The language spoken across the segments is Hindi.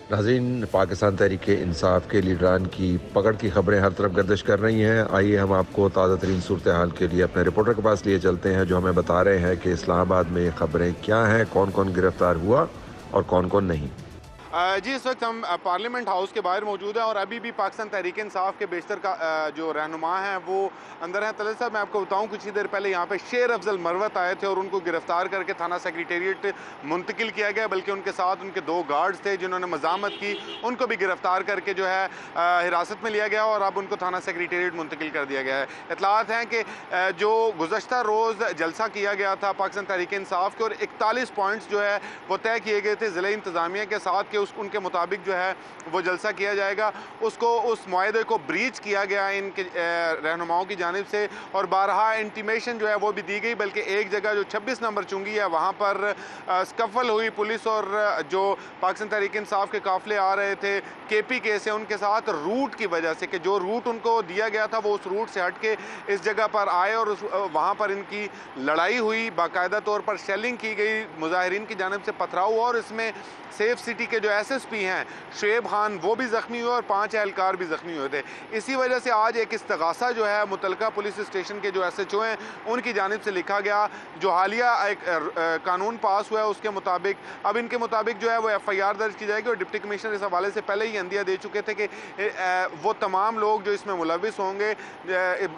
नाज़रीन, पाकिस्तान तहरीक इंसाफ के लीडरान की पकड़ की खबरें हर तरफ गर्दिश कर रही हैं। आइए हम आपको ताज़ा तरीन सूरत हाल के लिए अपने रिपोर्टर के पास लिए चलते हैं, जो हमें बता रहे हैं कि इस्लामाबाद में ये खबरें क्या हैं, कौन कौन गिरफ्तार हुआ और कौन कौन नहीं। जी, इस वक्त हम पार्लियामेंट हाउस के बाहर मौजूद हैं और अभी भी पाकिस्तान तहरीक इंसाफ के बेशतर का जो रहनुमा हैं वो अंदर हैं। तलत साहब, मैं आपको बताऊं, कुछ ही देर पहले यहाँ पे शेर अफजल मरवत आए थे और उनको गिरफ्तार करके थाना सेक्रेटेरिएट मुंतकिल किया गया, बल्कि उनके साथ उनके 2 गार्ड्स थे जिन्होंने मजामत की, उनको भी गिरफ्तार करके जो है हिरासत में लिया गया और अब उनको थाना सेक्रेटेरिएट मुंतकिल कर दिया गया है। इतलात हैं कि जो गुज़श्ता रोज़ जलसा किया गया था पाकिस्तान तहरीक इंसाफ के और 41 पॉइंट्स जो है वो तय किए गए थे ज़िला इंतज़ामिया के साथ कि उनके मुताबिक जो है वो जलसा किया जाएगा, उसको उस मुआहदे को ब्रीच किया गया इनके रहनुमाओं की जानिब से और बारहा इंटीमेशन जो है वो भी दी गई। बल्कि एक जगह जो 26 नंबर चुंगी है वहाँ पर स्कफल हुई पुलिस और जो पाकिस्तान तहरीक इंसाफ के काफिले आ रहे थे KPK से, उनके साथ रूट की वजह से कि जो रूट उनको दिया गया था वो उस रूट से हट के इस जगह पर आए और वहाँ पर इनकी लड़ाई हुई, बाकायदा तौर पर शेलिंग की गई, मुजाहिरीन की जानिब से पथराव हुआ और इसमें सेफ सिटी के जो SSP हैं शुएब खान वो भी ज़ख्मी हुए और 5 एहलकार भी ज़ख्मी हुए थे। इसी वजह से आज एक इस्तगासा जो है मुतलका पुलिस स्टेशन के जो SHO हैं उनकी जानिब से लिखा गया। जो हालिया एक कानून पास हुआ है उसके मुताबिक अब इनके मुताबिक जो है वो FIR दर्ज की जाएगी और डिप्टी कमिश्नर इस हवाले से पहले ही अंदिया दे चुके थे कि वो तमाम लोग जो इसमें मुलविस होंगे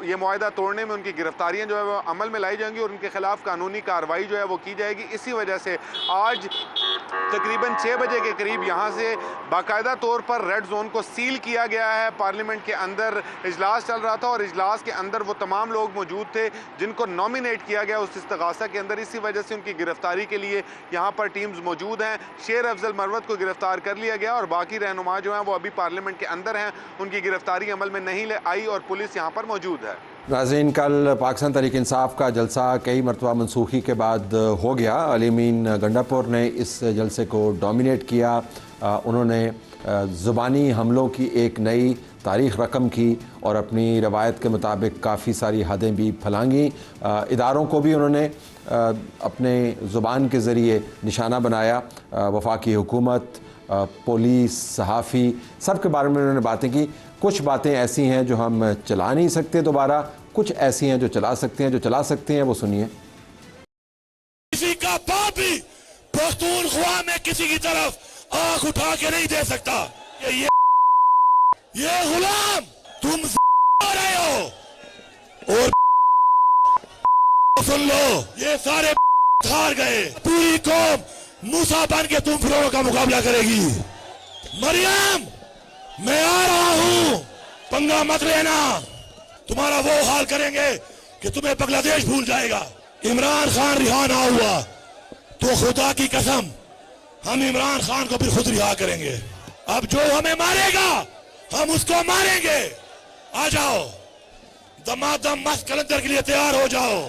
ये मुआहदा तोड़ने में उनकी गिरफ्तारियाँ जो है वो अमल में लाई जाएंगी और उनके खिलाफ कानूनी कार्रवाई जो है वो की जाएगी। इसी वजह से आज तकरीबन 6 बजे के करीब यहाँ से बाकायदा तौर पर रेड जोन को सील किया गया है। पार्लियामेंट के अंदर इजलास चल रहा था और इजलास के अंदर वो तमाम लोग मौजूद थे जिनको नॉमिनेट किया गया उस इस्तगासा के अंदर। इसी वजह से उनकी गिरफ्तारी के लिए यहाँ पर टीम्स मौजूद हैं। शेर अफजल मरवत को गिरफ्तार कर लिया गया और बाकी रहनुमा जो हैं वो अभी पार्लियामेंट के अंदर हैं, उनकी गिरफ्तारी अमल में नहीं आई और पुलिस यहाँ पर मौजूद है। नाज़रीन, कल पाकिस्तान तहरीक इंसाफ का जलसा कई मरतबा मनसूखी के बाद हो गया। अलीमीन गंडापुर ने इस जलसे को डोमिनेट किया। उन्होंने ज़ुबानी हमलों की एक नई तारीख़ रकम की और अपनी रवायत के मुताबिक काफ़ी सारी हदें भी फलांगी। इदारों को भी उन्होंने अपने ज़ुबान के ज़रिए निशाना बनाया। वफाकी हुकूमत, पुलिस, सहाफ़ी, सब के बारे में उन्होंने बातें की। कुछ बातें ऐसी हैं जो हम चला नहीं सकते दोबारा, कुछ ऐसी हैं जो चला सकते हैं। जो चला सकते हैं वो सुनिए। किसी का बाप भी पख्तूनख्वा में किसी की तरफ आंख उठा के नहीं दे सकता। ये गुलाम तुम रहे हो और सुन लो, ये सारे हार गए। पूरी कौम मूसा बन के तुम फिरौन का मुकाबला करेगी। मरियम, मैं आ रहा हूं, पंगा मत लेना। तुम्हारा वो हाल करेंगे कि तुम्हें बांग्लादेश भूल जाएगा। इमरान खान रिहा ना हुआ तो खुदा की कसम हम इमरान खान को फिर खुद रिहा करेंगे। अब जो हमें मारेगा हम उसको मारेंगे। आ जाओ, दमादम मस्त कलंदर के लिए तैयार हो जाओ।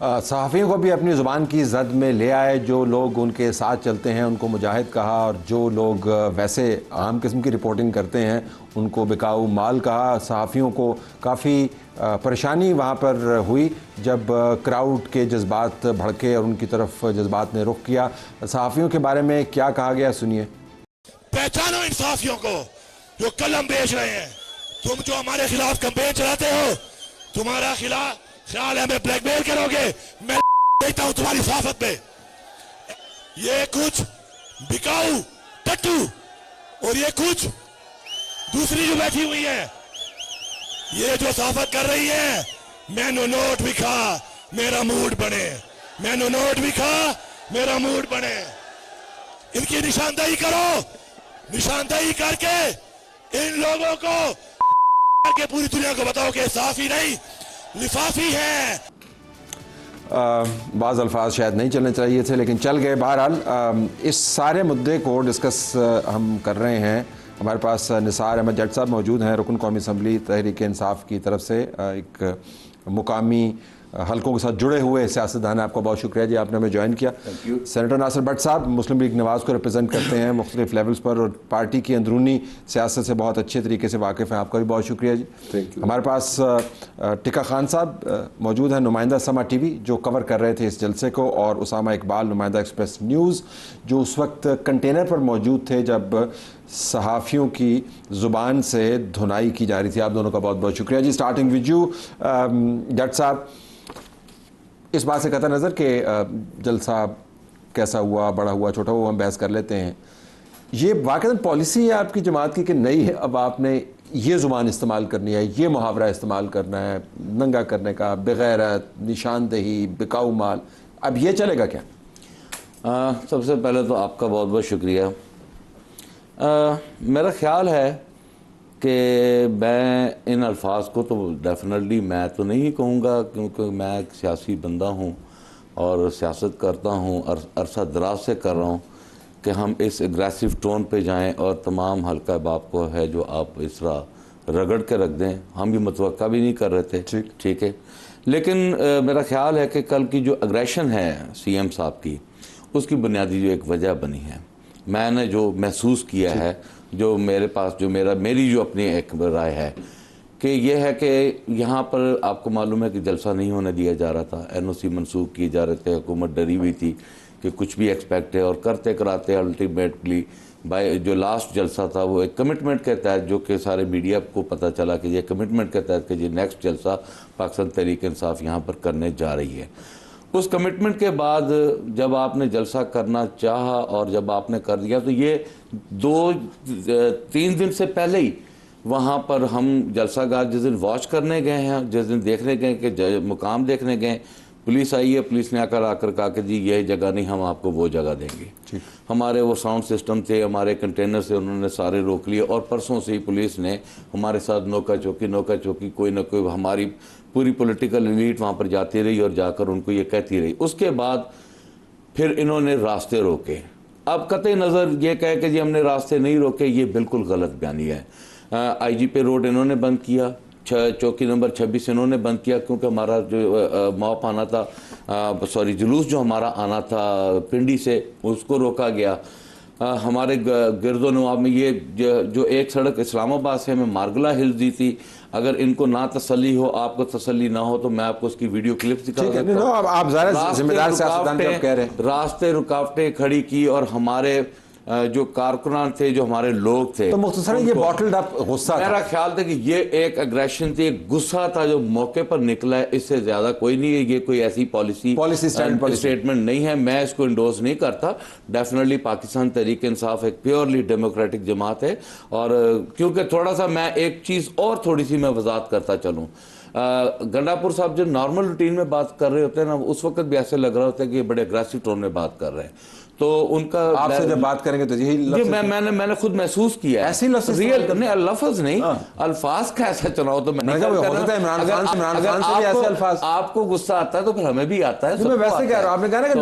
सहाफ़ियों को भी अपनी ज़ुबान की ज़द में ले आए। जो लोग उनके साथ चलते हैं उनको मुजाहिद कहा और जो लोग वैसे आम किस्म की रिपोर्टिंग करते हैं उनको बिकाऊ माल कहा। सहाफ़ियों को काफ़ी परेशानी वहाँ पर हुई जब क्राउड के जज्बात भड़के और उनकी तरफ जज्बात ने रुख किया। सहाफ़ियों के बारे में क्या कहा गया, सुनिए। पहचानो इन सहाफ़ियों को जो कलम बेच रहे हैं। तुम जो हमारे खिलाफ कैंपेन चलाते हो, तुम्हारा खिलाफ ख्याल है हमें ब्लैकमेल करोगे। मैं देखता हूं तुम्हारी सहाफत में। ये कुछ बिकाऊ टट्टू और ये कुछ दूसरी जो बैठी हुई है, ये जो सहाफत कर रही है, मैनू नोट भी खा मेरा मूड बने, मैनू नोट भी खा मेरा मूड बने। इनकी निशानदेही करो, निशानदेही करके इन लोगों को के पूरी दुनिया को बताओ कि सहाफी नहीं लिफाफी है। बाज़ अल्फाज शायद नहीं चलने चाहिए थे लेकिन चल गए। बहरहाल इस सारे मुद्दे को डिस्कस हम कर रहे हैं। हमारे पास निसार अहमद जट साहब मौजूद हैं, रुकन कौमी असम्बली तहरीक इंसाफ की तरफ से, एक मुकामी हलकों के साथ जुड़े हुए सियासतदान। आपका बहुत शुक्रिया जी, आपने हमें ज्वाइन किया। सेनेटर नासिर भट्ट साहब मुस्लिम लीग नवाज़ को रिप्रेजेंट करते हैं मुख्तलिफ लेवल्स पर और पार्टी की अंदरूनी सियासत से बहुत अच्छे तरीके से वाकिफ़ हैं, आपका भी बहुत शुक्रिया जी। हमारे पास टिका खान साहब मौजूद हैं, नुमाइंदा समा TV जो कवर कर रहे थे इस जलसे को, और उसामा इकबाल नुमाइंदा एक्सप्रेस न्यूज़ जो उस वक्त कंटेनर पर मौजूद थे जब सहाफ़ियों की ज़ुबान से धुनाई की जा रही थी। आप दोनों का बहुत बहुत शुक्रिया जी। स्टार्टिंग विद यू जट साहब, इस बात से कतई नज़र कि जलसा कैसा हुआ, बड़ा हुआ, छोटा हुआ, हम बहस कर लेते हैं, ये वाकई पॉलिसी है आपकी जमात की कि नहीं है अब आपने ये ज़ुबान इस्तेमाल करनी है, ये मुहावरा इस्तेमाल करना है, नंगा करने का, बेगैरत, निशानदेही, बिकाऊ माल, अब ये चलेगा क्या? सबसे पहले तो आपका बहुत बहुत शुक्रिया। मेरा ख्याल है कि मैं इन अल्फाज को तो डेफिनेटली मैं तो नहीं कहूँगा, क्योंकि मैं एक सियासी बंदा हूँ और सियासत करता हूँ और अरसा दराज से कर रहा हूँ कि हम इस एग्रेसिव टोन पे जाएं और तमाम हल्का बाप को है जो आप इस तरह रगड़ के रख दें, हम भी मतवक्का भी नहीं कर रहे थे। ठीक है, लेकिन मेरा ख्याल है कि कल की जो अग्रेशन है सीएम साहब की, उसकी बुनियादी जो एक वजह बनी है, मैंने जो महसूस किया है, जो मेरे पास जो मेरी जो अपनी एक राय है कि यह है कि यहाँ पर आपको मालूम है कि जलसा नहीं होने दिया जा रहा था, एनओसी मनसूख किए जा रहे थे, हुकूमत डरी हुई थी कि कुछ भी एक्सपेक्ट है, और करते कराते अल्टीमेटली बाय जो लास्ट जलसा था वो एक कमिटमेंट के तहत, जो कि सारे मीडिया को पता चला कि ये कमिटमेंट के तहत कि ये नेक्स्ट जलसा पाकिस्तान तहरीक इंसाफ यहाँ पर करने जा रही है। उस कमिटमेंट के बाद जब आपने जलसा करना चाहा और जब आपने कर दिया, तो ये 2-3 दिन से पहले ही वहाँ पर हम जलसागार जिस दिन वॉच करने गए हैं, जिस दिन देखने गए कि मुकाम देखने गए, पुलिस आई है, पुलिस ने आकर कहा कि जी यह जगह नहीं, हम आपको वो जगह देंगे। हमारे वो साउंड सिस्टम थे, हमारे कंटेनर से उन्होंने सारे रोक लिए, और परसों से ही पुलिस ने हमारे साथ नौका चौकी कोई ना कोई, हमारी पूरी पॉलिटिकल एलीट वहाँ पर जाती रही और जाकर उनको ये कहती रही। उसके बाद फिर इन्होंने रास्ते रोके। अब कतई नज़र ये कहे कि जी हमने रास्ते नहीं रोके, ये बिल्कुल गलत बयानी है। IGP रोड इन्होंने बंद किया, चौकी नंबर 26 इन्होंने बंद किया, क्योंकि हमारा जो मॉप आना था, जुलूस जो हमारा आना था पिंडी से, उसको रोका गया। हमारे गिरदो नवाब में ये जो एक सड़क इस्लामाबाद से हमें मार्गला हिल्स दी थी, अगर इनको ना तसल्ली हो, आपको तसल्ली ना हो, तो मैं आपको उसकी वीडियो क्लिप्स दिखा सकता हूं। आप ज़रा जिम्मेदार सियासतदान कह रहे हैं। रास्ते रुकावटें खड़ी की, और हमारे जो कारकुनान थे, जो हमारे लोग थे, तो मुख्तसरन ये बॉटल्ड अप गुस्सा था। मेरा ख्याल था कि ये एक अग्रेशन थी, एक गुस्सा था जो मौके पर निकला है, इससे ज्यादा कोई नहीं है। ये कोई ऐसी पॉलिसी स्टेटमेंट नहीं है, मैं इसको इंडोर्स नहीं करता। डेफिनेटली पाकिस्तान तहरीक इंसाफ एक प्योरली डेमोक्रेटिक जमात है, और क्योंकि थोड़ा सा मैं एक चीज और थोड़ी सी मैं वजाहत करता चलूँ, गंडापुर साहब जब नॉर्मल रूटीन में बात कर रहे होते हैं ना, उस वक्त भी ऐसे लग रहा होता है कि ये बड़े अग्रेसिव टोन में बात कर रहे हैं, तो उनका आपसे जब बात करेंगे तो यही मैंने खुद महसूस किया है। ऐसे ही रियल नहीं, लफ्ज नहीं, अल्फाज का ऐसा चुनाव तो मैंने आपको गुस्सा आता है तो फिर हमें भी आता है। मैं वैसे कह रहा हूं, आपने कहा ना कि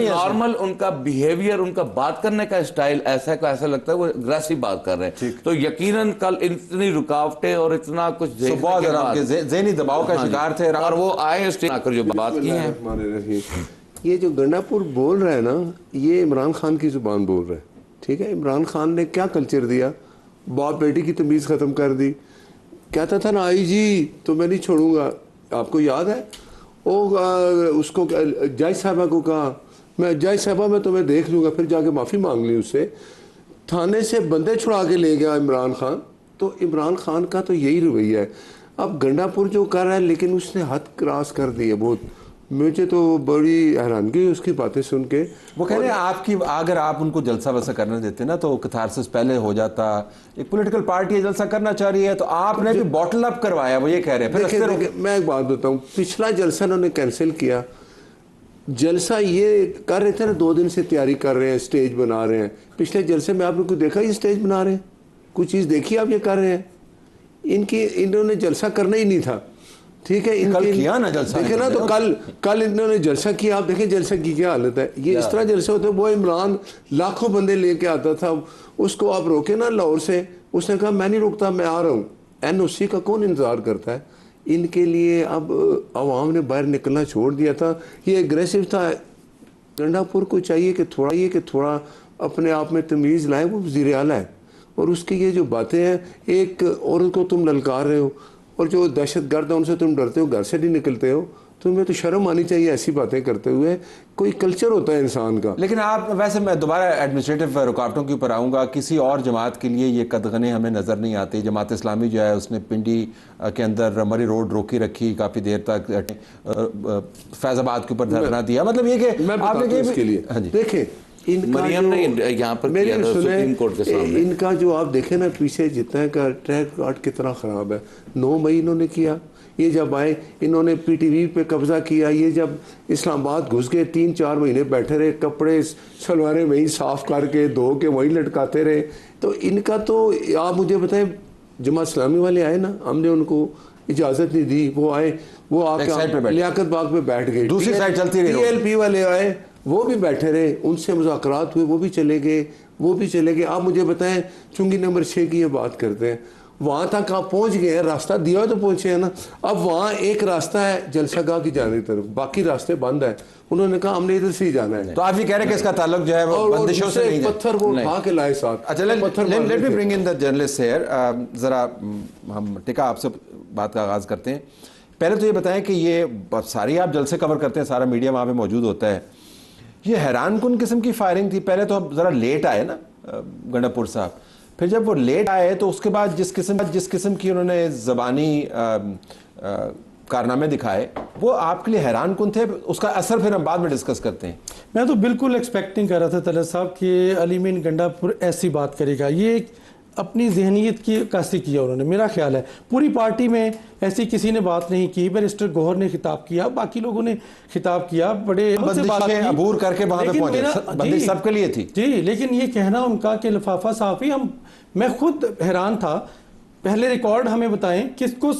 नॉर्मल उनका बिहेवियर, उनका बात करने का स्टाइल ऐसा लगता है वो अग्रेसिव बात कर रहे हैं। तो यकीनन कल इतनी रुकावटें और इतना कुछ ज़हनी दबाव का शिकार थे, और वो आए स्टेज आकर जो बात की है। ये जो गंडापुर बोल रहा है ना, ये इमरान खान की जुबान बोल रहा है। ठीक है, इमरान खान ने क्या कल्चर दिया, बाप बेटी की तमीज़ ख़त्म कर दी। कहता था ना IG तो मैं नहीं छोड़ूंगा, आपको याद है वो उसको जज साहबा को कहा, मैं जज साहबा मैं तुम्हें देख लूँगा, फिर जाके माफ़ी मांग ली उससे, थाने से बंदे छुड़ा के ले गया इमरान खान। तो इमरान खान का तो यही रवैया है। अब गंडापुर जो कर रहा है, लेकिन उसने हद क्रॉस कर दी है बहुत। मुझे तो बड़ी हैरानगी उसकी बातें सुन के। वो कह रहे हैं आपकी, अगर आप उनको जलसा वलसा करने देते ना तो कैथारसिस पहले हो जाता। एक पॉलिटिकल पार्टी है, जलसा करना चाह रही है, तो आपने भी बॉटल अप करवाया, वो ये कह रहे हैं। देखिए, मैं एक बात बताऊं, पिछला जलसा उन्होंने कैंसिल किया। जलसा ये कर रहे थे ना, 2 दिन से तैयारी कर रहे हैं, स्टेज बना रहे हैं। पिछले जलसे में आपने कुछ देखा ये स्टेज बना रहे हैं? कुछ चीज़ देखी आप ये कर रहे हैं? इन्होंने जलसा करना ही नहीं था। ठीक है, कल किया ना जलसा, देखे ना, तो कल इन्होंने जलसा किया। आप देखें जलसा की क्या हालत है। ये इस तरह जलसा होता है। वो इमरान लाखों बंदे लेके आता था, उसको आप रोके ना लाहौर से, उसने कहा मैं नहीं रुकता, मैं आ रहा हूँ। NOC का कौन इंतजार करता है? इनके लिए अब अवाम ने बाहर निकलना छोड़ दिया था। ये एग्रेसिव था। गंडापुर को चाहिए कि थोड़ा अपने आप में तमीज़ लाए। वो वज़ीर आला है, और उसकी ये जो बातें हैं, एक औरत को तुम ललकार रहे हो, और जो दहशत गर्द है उनसे तुम डरते हो, घर से नहीं निकलते हो, तुम्हें तो शर्म आनी चाहिए ऐसी बातें करते हुए। कोई कल्चर होता है इंसान का। लेकिन आप वैसे, मैं दोबारा एडमिनिस्ट्रेटिव रुकावटों के ऊपर आऊँगा, किसी और जमात के लिए ये कदगने हमें नज़र नहीं आती। जमात इस्लामी जो है उसने पिंडी के अंदर मरी रोड रोकी रखी काफ़ी देर तक, फैज़ाबाद के ऊपर धरना दिया, मतलब ये कि आपने इसके लिए देखें मरियम ने यहाँ पर किया था सुप्रीम कोर्ट के सामने। इनका जो आप देखें ना पीछे जितना का ट्रैक कार्ड कितना ख़राब है। 9 मई इन्होंने किया, ये जब आए इन्होंने पीटीवी पे कब्जा किया, ये जब इस्लामाबाद घुस गए 3-4 महीने बैठे रहे, कपड़े सलवारें वहीं साफ़ करके धो के वहीं लटकाते रहे। तो इनका तो आप मुझे बताएं, जमात इस्लामी वाले आए ना, हमने उनको इजाज़त नहीं दी, वो आए, वो आके लियाकत बाग पे बैठ गए, दूसरी साइड चलती रही। TLP वाले आए, वो भी बैठे रहे, उनसे मुज़ाकरात हुए, वो भी चले गए, वो भी चले गए। आप मुझे बताएं, चुंगी नंबर 6 की ये बात करते हैं, वहाँ तक आप पहुँच गए हैं, रास्ता दिया तो पहुँचे हैं ना। अब वहाँ एक रास्ता है जलसागाह की जाने की तरफ, बाकी रास्ते बंद है। उन्होंने कहा हमने इधर से ही जाना है। तो आप ये कह रहे हैं कि इसका ताल्लुक जो है वो बंदिशों से नहीं है। पत्थर वो उठा के लाए साथ। अच्छा, let me bring in the journalist here. ज़रा हम टिका आपसे बात का आगाज़ करते हैं। पहले तो ये बताएं कि ये सारी आप जलसे कवर करते हैं, सारा मीडिया वहाँ पे मौजूद होता है, ये हैरान कुन किस्म की फायरिंग थी। पहले तो ज़रा लेट आए ना गंडापुर साहब, फिर जब वो लेट आए तो उसके बाद जिस किस्म की उन्होंने ज़बानी कारनामे दिखाए वो आपके लिए हैरान कुन थे। उसका असर फिर हम बाद में डिस्कस करते हैं। मैं तो बिल्कुल एक्सपेक्ट नहीं कर रहा था तलत साहब कि अलीमीन गंडापुर ऐसी बात करेगा। ये अपनी जहनीत की अक्कासी किया उन्होंने, मेरा ख्याल है पूरी पार्टी में ऐसी किसी ने बात नहीं की। बैरिस्टर गौहर ने खिताब किया, बाकी लोगों ने खिताब किया, बड़े अबूर करके वहां पे पहुंचे, बंदिश सबके लिए थी जी। लेकिन ये कहना उनका कि लिफाफा साफ़ी, मैं खुद हैरान था। पहले रिकॉर्ड हमें बताएं किसको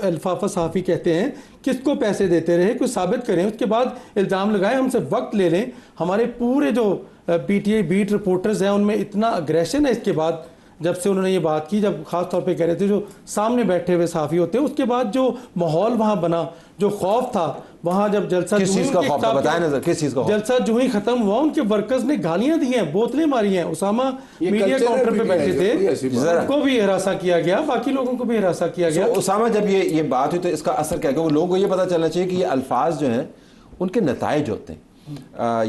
लिफाफा साफ़ी कहते हैं, किसको पैसे देते रहे, कुछ साबित करें। उसके बाद इल्ज़ाम लगाएं, हमसे वक्त ले लें। हमारे पूरे जो PTI बीट रिपोर्टर्स हैं उनमें इतना अग्रेशन है इसके बाद, जब से उन्होंने ये बात की, जब खास तौर पे कह रहे थे जो सामने बैठे हुए साफ़ी होते हैं, उसके बाद जो माहौल वहाँ बना, जो खौफ था वहाँ, जब जलसा किस चीज़ का खौफ था बताएं ना, किस चीज़ का? जलसा जो ही खत्म हुआ उनके वर्कर्स ने गालियां दी हैं, बोतलें मारी हैं। उसामा मीडिया काउंटर पे बैठे थे, उनको भी हिरासा किया गया, बाकी लोगों को भी हिरासा किया गया। उसामा, जब ये बात हुई तो इसका असर क्या? क्योंकि लोगों को ये पता चलना चाहिए कि ये अल्फाज जो हैं उनके नताइज होते हैं।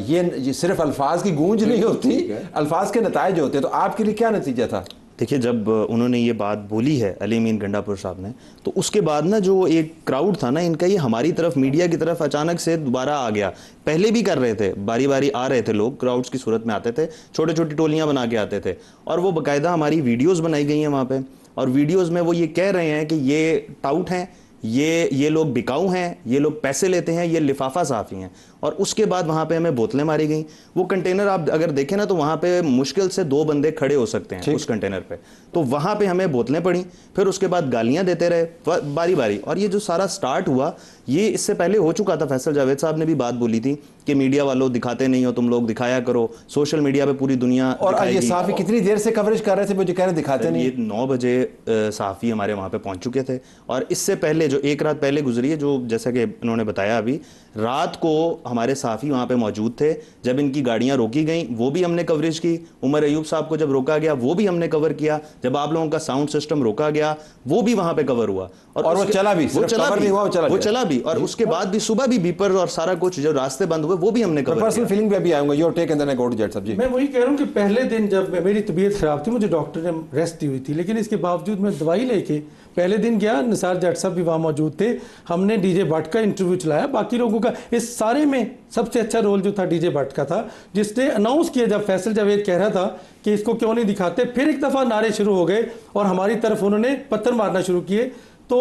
ये सिर्फ अल्फाज की गूंज नहीं होती, अल्फाज के नताइज होते हैं। तो आपके लिए क्या नतीजा था? देखिए, जब उन्होंने ये बात बोली है अलीमीन गंडापुर साहब ने, तो उसके बाद ना जो एक क्राउड था ना इनका, ये हमारी तरफ, मीडिया की तरफ अचानक से दोबारा आ गया। पहले भी कर रहे थे, बारी बारी आ रहे थे लोग, क्राउड्स की सूरत में आते थे, छोटे छोटी टोलियां बना के आते थे, और वो बाकायदा हमारी वीडियोज़ बनाई गई हैं वहाँ पर। और वीडियोज़ में वो ये कह रहे हैं कि ये टाउट हैं, ये लोग बिकाऊ हैं, ये लोग पैसे लेते हैं, ये लिफाफा साफ़ी हैं। और उसके बाद वहाँ पे हमें बोतलें मारी गई। वो कंटेनर आप अगर देखें ना तो वहाँ पे मुश्किल से 2 बंदे खड़े हो सकते हैं उस कंटेनर पे। तो वहाँ पे हमें बोतलें पड़ी, फिर उसके बाद गालियाँ देते रहे बारी बारी। और ये जो सारा स्टार्ट हुआ, ये इससे पहले हो चुका था। फैसल जावेद साहब ने भी बात बोली थी कि मीडिया वालों दिखाते नहीं हो, तुम लोग दिखाया करो, सोशल मीडिया पे पूरी दुनिया। और ये साफ़ी कितनी देर से कवरेज कर रहे थे, मुझे कह रहे दिखाते नहीं? ये 9 बजे साफ़ी हमारे वहाँ पे पहुँच चुके थे। और इससे पहले जो एक रात पहले गुजरी है, जो जैसा कि उन्होंने बताया अभी, रात को हमारे साफ़ी वहाँ पे मौजूद थे। जब इनकी गाड़ियाँ रोकी गई वो भी हमने कवरेज की। उमर अयूब साहब को जब रोका गया वो भी हमने कवर किया। जब आप लोगों का साउंड सिस्टम रोका गया वो भी वहाँ पे कवर हुआ। और वो चला भी, वो चला भी। और उसके बाद भी सुबह भी बीपर और सारा कुछ जो रास्ते बंद हुए वो भी हमने कवर किया। पर्सनल फीलिंग पे भी आऊंगा, your take and then I go to जेट साहब जी। मैं वही कह रहा हूँ कि पहले दिन जब मेरी तबीयत खराब थी, मुझे डॉक्टर ने रेस्ट दी हुई थी, लेकिन इसके बावजूद मैं दवाई लेके पहले दिन गया। निसार जाट साहब भी वहाँ मौजूद थे। हमने DJ भट्ट का इंटरव्यू चलाया। बाकी लोगों का इस सारे में सबसे अच्छा रोल जो था DJ भट्ट का था, जिसने अनाउंस किया जब फैसल जावेद कह रहा था कि इसको क्यों नहीं दिखाते, फिर एक दफ़ा नारे शुरू हो गए और हमारी तरफ उन्होंने पत्थर मारना शुरू किए। तो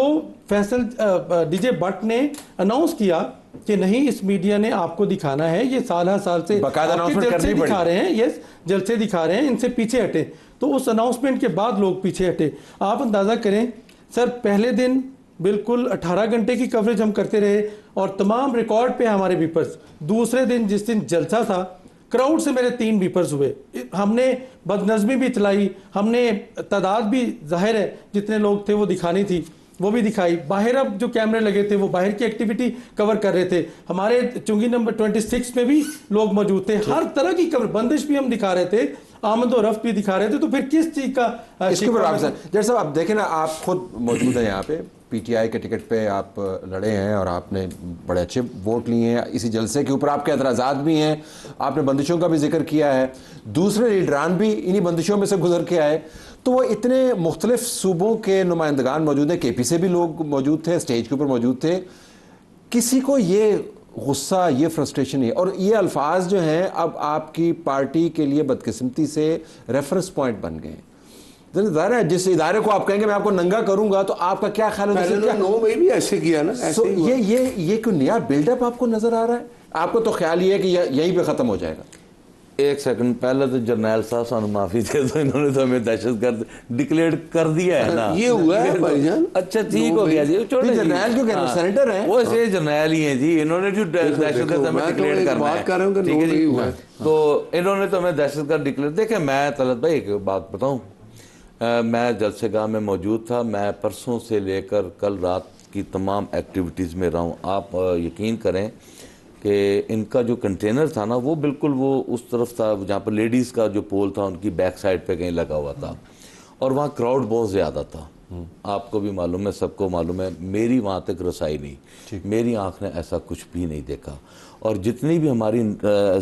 फैसल DJ भट्ट ने अनाउंस किया कि नहीं, इस मीडिया ने आपको दिखाना है, ये साल से जलसे दिखा रहे हैं, यस जलसे दिखा रहे हैं, इनसे पीछे हटे। तो उस अनाउंसमेंट के बाद लोग पीछे हटे। आप अंदाज़ा करें सर, पहले दिन बिल्कुल 18 घंटे की कवरेज हम करते रहे और तमाम रिकॉर्ड पे हमारे बीपर्स। दूसरे दिन जिस दिन जलसा था, क्राउड से मेरे 3 बीपर्स हुए। हमने बदनज़मी भी चलाई, हमने तादाद भी जाहिर है जितने लोग थे वो दिखानी थी वो भी दिखाई। बाहर अब जो कैमरे लगे थे वो बाहर की एक्टिविटी कवर कर रहे थे। हमारे चुंगी नंबर 26 में भी लोग मौजूद थे। हर तरह की कवर, बंदिश भी हम दिखा रहे थे, आमद और रफ्त भी दिखा रहे थे। तो फिर किस चीज़ का इसके ऊपर आप जैसे साहब आप देखें ना, आप खुद मौजूद हैं यहाँ पे, पीटीआई के टिकट पे आप लड़े हैं और आपने बड़े अच्छे वोट लिए हैं। इसी जलसे के ऊपर आपके एतराज़ात भी हैं, आपने बंदिशों का भी जिक्र किया है, दूसरे लीडरान भी इन्हीं बंदिशों में से गुजर के आए। तो वो इतने मुख्तलिफ सूबों के नुमाइंदगान मौजूद हैं, केपी से भी लोग मौजूद थे, स्टेज के ऊपर मौजूद थे, किसी को ये गुस्सा, ये फ्रस्ट्रेशन है और ये अल्फाज जो हैं अब आपकी पार्टी के लिए बदकिस्मती से रेफरेंस पॉइंट बन गए। ज़ाहिर है जिस इदारे को आप कहेंगे मैं आपको नंगा करूंगा तो आपका क्या ख्याल है? पहले 9 में भी ऐसे किया ना, ऐसे ही हुआ। ये कोई नया बिल्डअप आपको नजर आ रहा है? आपको तो ख्याल ये है कि यहीं पे खत्म हो जाएगा। एक सेकंड पहले तो जरनैल साहब सानू माफी दे दो, इन्होंने तो हमें दहशतगर्द डिक्लेयर कर दिया है ना। ये हुआ है भाईजान। अच्छा ठीक हो गया जी, छोड़ो जरनैल क्यों कह रहे हो? सेनेटर हैं वो, से जरनैल ही हैं जी, इन्होंने जो दहशतगर्द हमें डिक्लेयर करना है, ठीक है जी। तो इन्होंने तो हमें दहशतगर्द डिक्लेयर। देखे मैं तलत भाई एक बात बताऊं, मैं जलसेगाह में मौजूद था, मैं परसों से लेकर कल रात की तमाम एक्टिविटीज़ में रहा हूँ। आप यकीन करें कि इनका जो कंटेनर था ना वो बिल्कुल वो उस तरफ था जहाँ पर लेडीज़ का जो पोल था उनकी बैक साइड पे कहीं लगा हुआ था और वहाँ क्राउड बहुत ज़्यादा था। आपको भी मालूम है, सबको मालूम है, मेरी वहाँ तक रसाई नहीं, मेरी आँख ने ऐसा कुछ भी नहीं देखा। और जितनी भी हमारी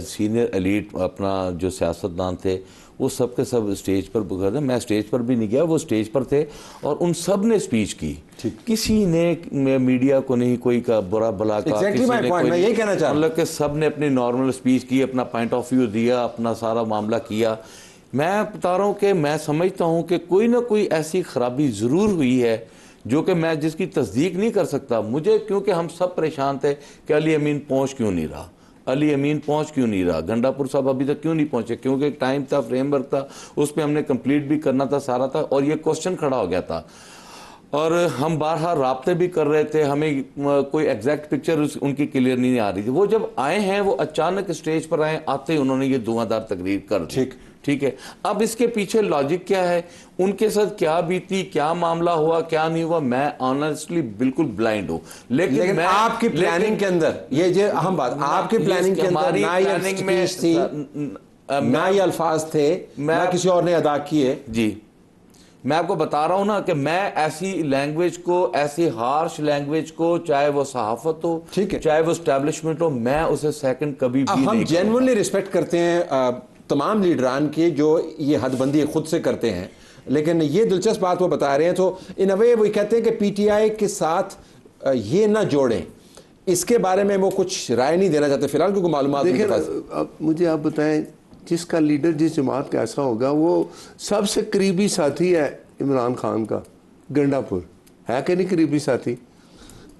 सीनियर एलीट अपना जो सियासतदान थे वो सब के सब स्टेज पर बुकर थे। मैं स्टेज पर भी नहीं गया, वो स्टेज पर थे और उन सब ने स्पीच की। किसी ने मीडिया को नहीं कोई का बुरा भला का, किसी ने कोई, मैं यही कहना चाह रहा हूं, मतलब कि सब ने अपनी नॉर्मल स्पीच की, अपना पॉइंट ऑफ व्यू दिया, अपना सारा मामला किया। मैं बता रहा हूँ कि मैं समझता हूँ कि कोई ना कोई ऐसी खराबी ज़रूर हुई है जो कि मैं जिसकी तस्दीक नहीं कर सकता मुझे, क्योंकि हम सब परेशान थे कि अली अमीन पहुँच क्यों नहीं रहा, अली अमीन पहुंच क्यों नहीं रहा, गंडापुर साहब अभी तक क्यों नहीं पहुंचे, क्योंकि एक टाइम था, फ्रेमवर्क था, उस पर हमने कंप्लीट भी करना था, सारा था और ये क्वेश्चन खड़ा हो गया था और हम बारहा राब्ते भी कर रहे थे, हमें कोई एग्जैक्ट पिक्चर उनकी क्लियर नहीं आ रही थी। वो जब आए हैं वो अचानक स्टेज पर आए, आते ही उन्होंने ये धुआंधार तकरीर कर दी। ठीक है, अब इसके पीछे लॉजिक क्या है, उनके साथ क्या बीती, क्या मामला हुआ, क्या नहीं हुआ, मैं ऑनेस्टली बिल्कुल ब्लाइंड हूं। लेकिन मैं आपकी प्लानिंग के अंदर ये जो अहम बात, आपकी प्लानिंग के अंदर ना ये स्पीच थी, ना ये अल्फाज थे, ना किसी और ने अदा किए। जी मैं आपको बता रहा हूं ना कि मैं ऐसी लैंग्वेज को, ऐसी हार्श लैंग्वेज को, चाहे वो सहाफत हो, ठीक है, चाहे वो एस्टैब्लिशमेंट हो, मैं उसे सेकंड कभी भी नहीं। हम जेन्युइनली रिस्पेक्ट करते हैं तमाम लीडरान की जो ये हदबंदी खुद से करते हैं, लेकिन ये दिलचस्प बात वो बता रहे हैं। तो इन अ वे वो कहते हैं कि पीटीआई के साथ ये ना जोड़ें, इसके बारे में वो कुछ राय नहीं देना चाहते फिलहाल, क्योंकि मालूमात देखिए अब मुझे आप बताएं, जिसका लीडर जिस जमात का ऐसा होगा वो सबसे करीबी साथी है इमरान खान का, गंडापुर है कि नहीं करीबी साथी?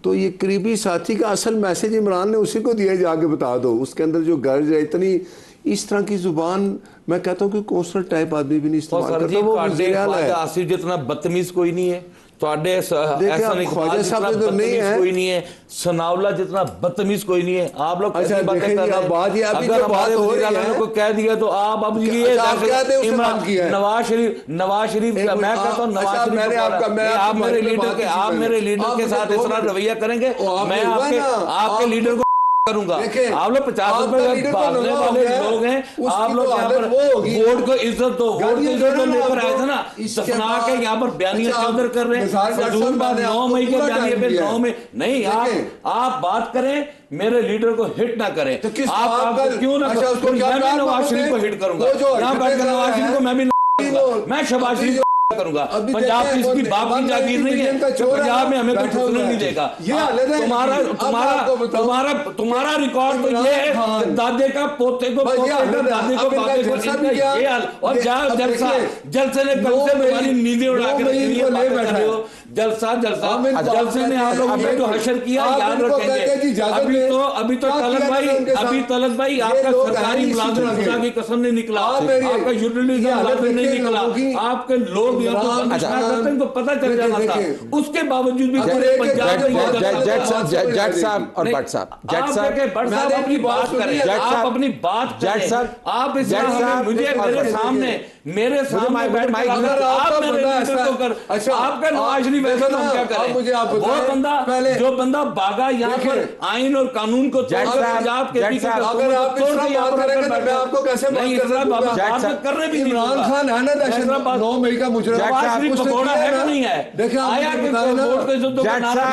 तो ये करीबी साथी का असल मैसेज इमरान ने उसी को दिया, जाके बता दो। उसके अंदर जो गर्ज है, इतनी इस तरह की जुबान, मैं कहता हूँ कि कौंसल टाइप आदमी भी नहीं इस्तेमाल करता। वो वज़ीर आला है। आसिफ जितना बदतमीज कोई नहीं है, तो नहीं है, कोई नहीं है, सनावला जितना बदतमीज कोई नहीं है। आप लोग अच्छा देखें, बात ये अभी जो बात हो रही है को कह दिया तो आप अब ये नवाज शरीफ मैं कहता हूँ नवाज शरीफ आप मेरे लीडर के साथ इस तरह रवैया करेंगे, मैं आपके लीडर को करूंगा। आप लोग 50 रुपए बांटने वाले लोग हैं, आप लोग यहाँ पर वोट को इज्जत दो, वोट को इज्जत दो लेकर आए थे ना, दफना के यहाँ पर बयानिया चौधर कर रहे हैं। फजूल बात 9 मई के बयानिए पे 9 मई नहीं, आप बात करें, मेरे लीडर को हिट ना करें। आप क्यों ना, मैं भी नवाज शरीफ को हिट करूंगा, यहाँ बैठकर नवाज शरीफ को मैं शहबाज शरीफ करूंगा। पंजाब की इसकी बाप की जागीर नहीं है, पंजाब में हमें कोई ठुकने नहीं देगा। तुम्हारा रिकॉर्ड तो ये है, दादे का पोते को, दादे को बाते को, ये हाल। और जलसे ने कल से तुम्हारी नींदें उड़ा के रखी हो। जलसे ने आप लोगों ने जो हशर किया याद रखेंगे। अभी तो तलत भाई आपका सरकारी मुलाजिम खुदा की कसम नहीं निकला, आपका जर्नलिज्म मुलाजिम नहीं निकला, आपके लोग को पता चल जाना था, उसके बावजूद भी जट साहब और भट्ट साहब अपनी बात करें, आप अपनी बात करें, आप इस मुझे मेरे सामने बैठकर आपका नवाज शरीफ ऐसा तो क्या करें? वो बंदा जो बंदा भागा यहाँ पर आइन और कानून को पंजाब के आपको कैसे करने भी इमरान खान है ना दहशतगर्द, 9 मई का मुजरिम भगोड़ा है कि नहीं है? देखिए आया कि वोट के युद्ध का नारा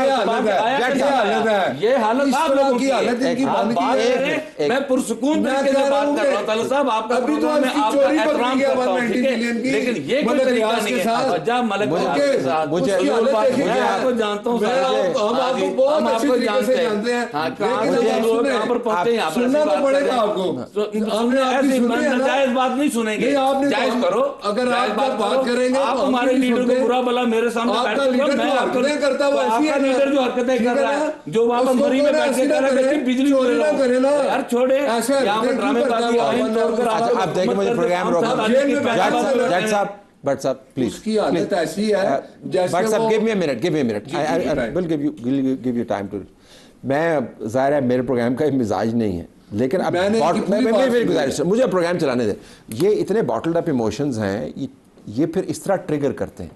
ये हालत आप लोगों की हालत इनकी बंद की। मैं पुरसुकून तरीके से बात कर रहा हूं तालिब साहब, आपका अभी तो मैं आपका एहतराम करता हूं, ठीक है, लेकिन ये कोई तरीका नहीं है। जब मलिक के साथ मुझे आपको जानता हूं, हम आपको बहुत अच्छी तरीके से जानते हैं, लेकिन लोग यहाँ पर पहुंचे, यहाँ पर सुनना तो पड़ेगा आपको। हमने ऐसी नाजायज बात नहीं सुनेंगे, जायज करो। अगर आप बात करेंगे आप हमारे लीडर को बुरा भला मेरे सामने आपका लीडर जो हरकतें करता है वो ऐसी है, लीडर जो हरकतें कर रहा है, जो वहां पर मरी में बैठ के कर रहा है, बिजली करे ना यार, छोड़े यहाँ पर ड्रामेबाजी आइन तोड़कर आप देखिए मुझे प्रोग्राम रोक जज साहब प्लीज उसकी हालत ऐसी है जैसे बट साहब give me a minute I will give you time too. मैं जाहिर है मेरे प्रोग्राम का मिजाज नहीं है, लेकिन अब मेरी गुजारिश, मुझे प्रोग्राम चलाने दे। ये इतने बॉटल्ड अप इमोशंस हैं, ये फिर इस तरह ट्रिगर करते हैं।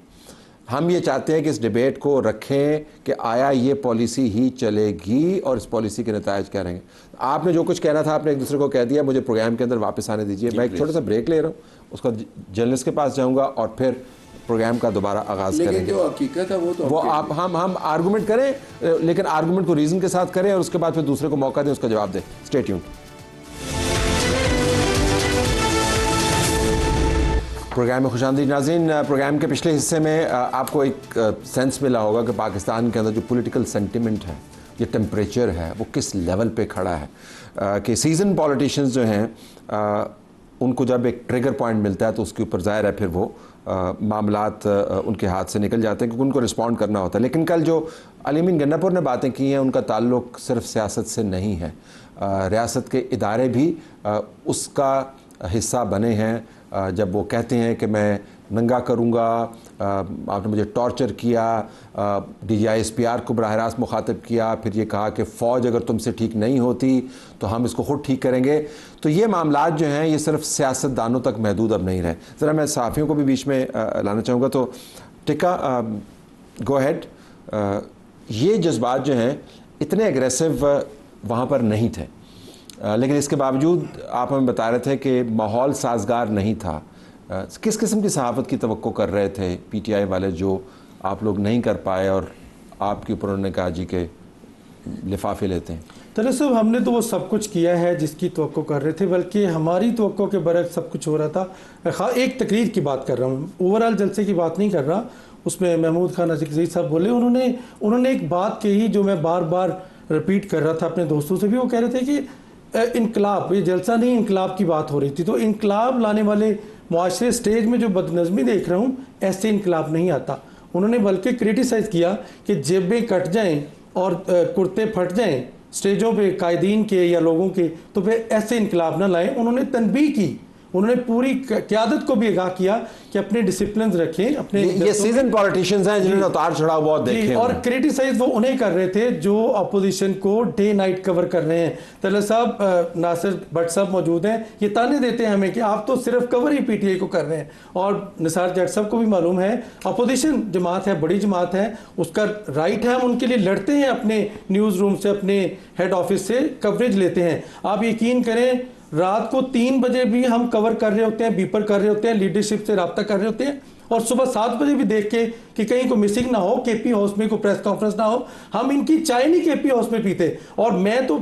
हम ये चाहते हैं कि इस डिबेट को रखें कि आया ये पॉलिसी ही चलेगी और इस पॉलिसी के नतायज क्या रहेंगे। आपने जो कुछ कहना था आपने एक दूसरे को कह दिया, मुझे प्रोग्राम के अंदर वापस आने दीजिए। मैं एक छोटा सा ब्रेक ले रहा हूँ, उसका जर्नलिस्ट के पास जाऊँगा और फिर प्रोग्राम का दोबारा आगाज करेंगे। जो हकीकत है वो आप हम आर्गूमेंट करें, लेकिन आर्गूमेंट को रीजन के साथ करें और उसके बाद फिर दूसरे को मौका दें उसका जवाब दें। Stay tuned. प्रोग्राम में खुशामदीद नाज़रीन। प्रोग्राम के पिछले हिस्से में आपको एक सेंस मिला होगा कि पाकिस्तान के अंदर जो पॉलिटिकल सेंटिमेंट है, ये टेम्परेचर है, वो किस लेवल पे खड़ा है। कि सीजन पॉलिटिशियंस जो हैं उनको जब एक ट्रिगर पॉइंट मिलता है तो उसके ऊपर ज़ाहिर है फिर वो मामलात उनके हाथ से निकल जाते हैं क्योंकि उनको रिस्पॉन्ड करना होता है। लेकिन कल जो अलीमीन गंडापुर ने बातें की हैं उनका ताल्लुक सिर्फ सियासत से नहीं है, रियासत के इदारे भी उसका हिस्सा बने हैं। जब वो कहते हैं कि मैं नंगा करूँगा, आपने मुझे टॉर्चर किया, DGI-SPR को बराह रास्त मुखातिब किया, फिर ये कहा कि फ़ौज अगर तुमसे ठीक नहीं होती तो हम इसको ख़ुद ठीक करेंगे। तो ये मामलात जो हैं ये सिर्फ सियासतदानों तक महदूद अब नहीं रहे। ज़रा मैं सहाफ़ियों को भी बीच में लाना चाहूँगा। तो टिक्का, गो अहेड। ये जज्बात जो हैं इतने एग्रेसिव वहाँ पर नहीं थे, लेकिन इसके बावजूद आप हमें बता रहे थे कि माहौल साजगार नहीं था। किस किस्म की सहाफ़त की तवक्को कर रहे थे PTI वाले जो आप लोग नहीं कर पाए और आपके ऊपर उन्होंने कहा जी के लिफाफे लेते हैं? दरअसल हमने तो वो सब कुछ किया है जिसकी तवक्को कर रहे थे, बल्कि हमारी तवक्को के बरक्स सब कुछ हो रहा था। एक तकरीर की बात कर रहा हूँ, ओवरऑल जलसे की बात नहीं कर रहा। उसमें महमूद खान अजीज साहब बोले, उन्होंने एक बात कही जो मैं बार बार रिपीट कर रहा था अपने दोस्तों से भी। वो कह रहे थे कि इनकलाब, ये जलसा नहीं इनकलाब की बात हो रही थी, तो इनकलाब लाने वाले मुआशरे स्टेज में जो बदनज़मी देख रहा हूँ ऐसे इनकलाब नहीं आता। उन्होंने बल्कि क्रिटिसाइज़ किया कि जेबें कट जाएं और कुर्ते फट जाएं स्टेजों पे कायदीन के या लोगों के, तो फिर ऐसे इनकलाब ना लाएं। उन्होंने तनबीह की, उन्होंने पूरी क़यादत को भी आगाह किया कि अपने डिसिप्लिन रखें। अपने ये सीजन पॉलिटिशियंस हैं जिन्होंने उतार चढ़ाव बहुत देखे और क्रिटिसाइज वो उन्हें कर रहे थे जो अपोजिशन को डे नाइट कवर कर रहे हैं। तलत साहब, नासिर भट्ट साहब मौजूद हैं, ये ताने देते हैं हमें कि आप तो सिर्फ कवर ही PTI को कर रहे हैं। और निसार जट साहब को भी मालूम है अपोजिशन जमात है, बड़ी जमात है, उसका राइट है, हम उनके लिए लड़ते हैं, अपने न्यूज़ रूम से, अपने हेड ऑफिस से कवरेज लेते हैं। आप यकीन करें रात को 3 बजे भी हम कवर कर रहे होते हैं, बीपर कर रहे होते हैं, लीडरशिप से रब्ता कर रहे होते हैं, और सुबह 7 बजे भी देख के कि कहीं को मिसिंग ना हो, KP हाउस में कोई प्रेस कॉन्फ्रेंस ना हो। हम इनकी चाय नहीं KP हाउस में पीते। और मैं तो